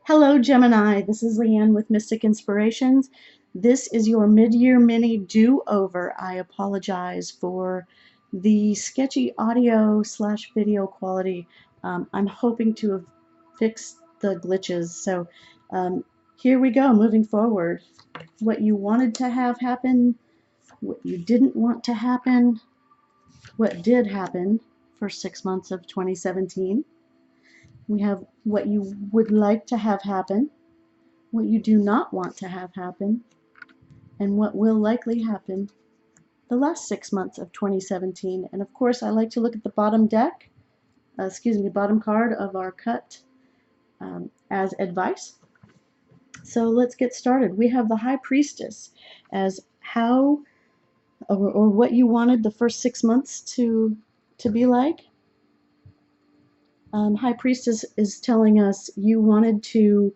Hello, Gemini. This is Leanne with Mystic Inspirations. This is your mid-year mini do-over. I apologize for the sketchy audio slash video quality. I'm hoping to have fixed the glitches. So here we go, moving forward. What you wanted to have happen, what you didn't want to happen, what did happen for 6 months of 2017. We have what you would like to have happen, what you do not want to have happen, and what will likely happen the last 6 months of 2017. And of course, I like to look at the bottom deck, bottom card of our cut as advice. So let's get started. We have the High Priestess as how or what you wanted the first 6 months to be like. High Priestess is telling us you wanted to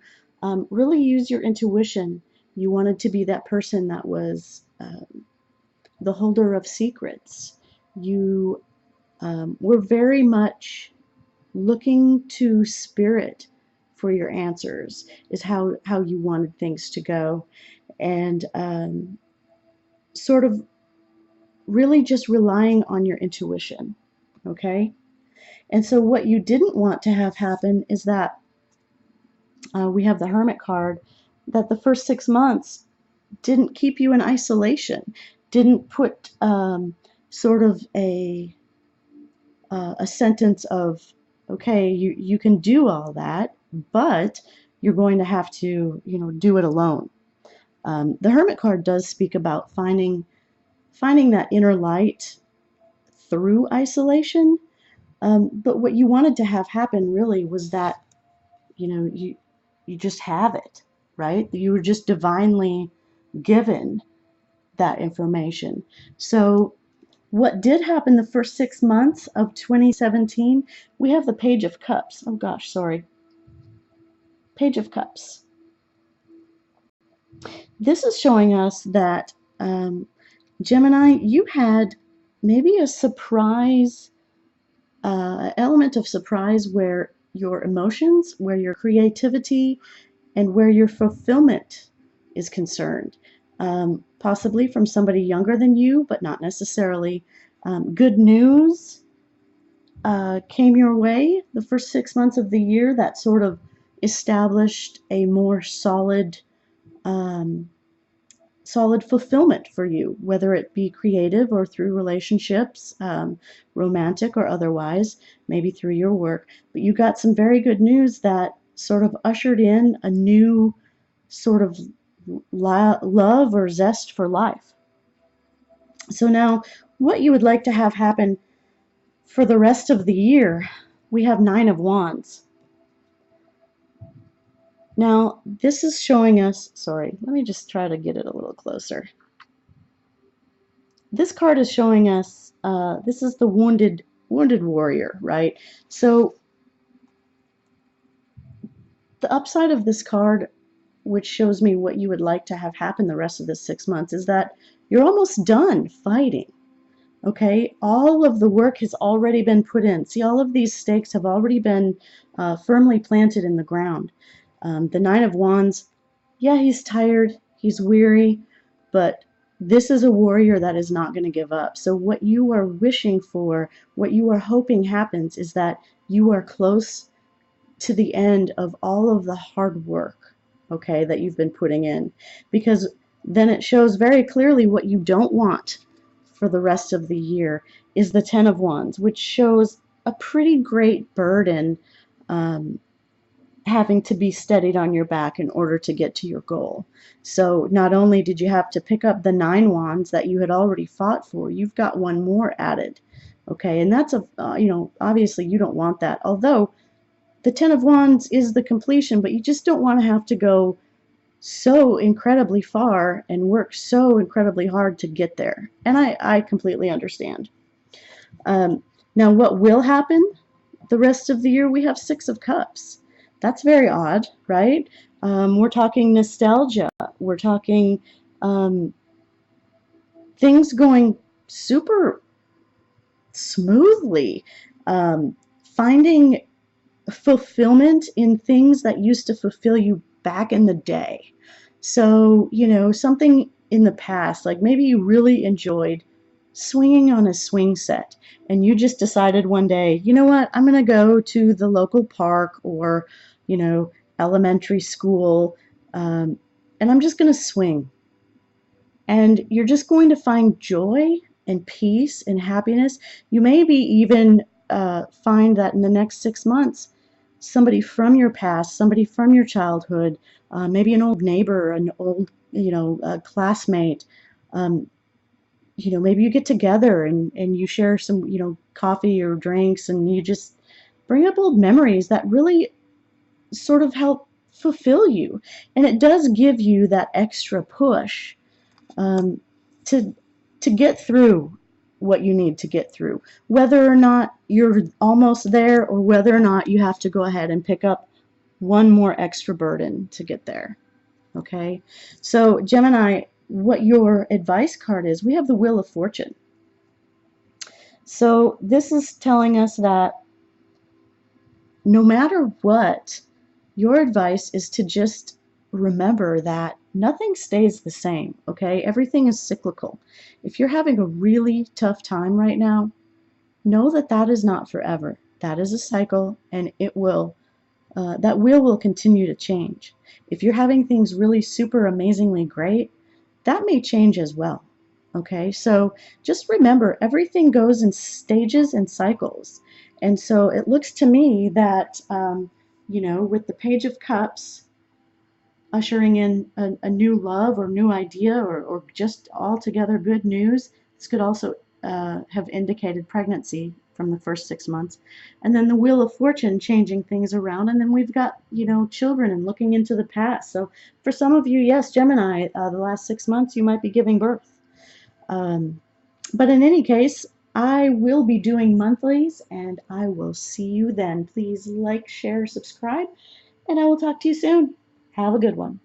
really use your intuition. You wanted to be that person that was the holder of secrets. You were very much looking to spirit for your answers, is how you wanted things to go. And sort of really just relying on your intuition, okay? And so what you didn't want to have happen is that we have the Hermit card, that the first 6 months didn't keep you in isolation, didn't put sort of a sentence of, okay, you can do all that, but you're going to have to, do it alone. The Hermit card does speak about finding that inner light through isolation, but what you wanted to have happen really was that, you just have it, right? You were just divinely given that information. So what did happen the first 6 months of 2017, we have the Page of Cups. Oh gosh, sorry. Page of Cups. This is showing us that, Gemini, you had maybe a surprise, element of surprise where your emotions, where your creativity, and where your fulfillment is concerned. Possibly from somebody younger than you, but not necessarily. Good news came your way the first 6 months of the year that sort of established a more solid fulfillment for you, whether it be creative or through relationships, romantic or otherwise, maybe through your work. But you got some very good news that sort of ushered in a new sort of love or zest for life. So now, what you would like to have happen for the rest of the year, we have 9 of Wands. Now, this is showing us, sorry, let me just try to get it a little closer. This card is showing us, this is the wounded warrior, right? So the upside of this card, which shows me what you would like to have happen the rest of the 6 months, is that you're almost done fighting. Okay, all of the work has already been put in. See, all of these stakes have already been firmly planted in the ground. The 9 of Wands, yeah, he's tired, he's weary, but this is a warrior that is not going to give up. So what you are wishing for, what you are hoping happens, is that you are close to the end of all of the hard work, okay, that you've been putting in. Because then it shows very clearly what you don't want for the rest of the year is the 10 of Wands, which shows a pretty great burden having to be steadied on your back in order to get to your goal. So not only did you have to pick up the 9 wands that you had already fought for, you've got one more added. Okay, and that's obviously you don't want that. Although the 10 of Wands is the completion, but you just don't want to have to go so incredibly far and work so incredibly hard to get there. And I completely understand. Now what will happen the rest of the year? We have 6 of Cups. That's very odd, right? We're talking nostalgia. We're talking things going super smoothly. Finding fulfillment in things that used to fulfill you back in the day. So, something in the past, like maybe you really enjoyed swinging on a swing set and you just decided one day, you know what, I'm going to go to the local park or, you know, elementary school, and I'm just going to swing. And you're just going to find joy and peace and happiness. You maybe even find that in the next 6 months, somebody from your past, somebody from your childhood, maybe an old neighbor, an old, classmate, um, maybe you get together and you share some, coffee or drinks, and you just bring up old memories that really sort of help fulfill you. And it does give you that extra push um, to get through what you need to get through, whether or not you're almost there or whether or not you have to go ahead and pick up one more extra burden to get there. Okay, so Gemini, what your advice card is, we have the Wheel of Fortune. So this is telling us that no matter what, your advice is to just remember that nothing stays the same, okay? Everything is cyclical. If you're having a really tough time right now, know that that is not forever. That is a cycle, and that wheel will continue to change. If you're having things really super amazingly great, that may change as well. Okay, so just remember everything goes in stages and cycles. And so it looks to me that, with the Page of Cups ushering in a new love or new idea or just altogether good news, this could also have indicated pregnancy from the first 6 months. And then the Wheel of Fortune changing things around. And then we've got, children and looking into the past. So for some of you, yes, Gemini, the last 6 months, you might be giving birth. But in any case, I will be doing monthlies, and I will see you then. Please like, share, subscribe, and I will talk to you soon. Have a good one.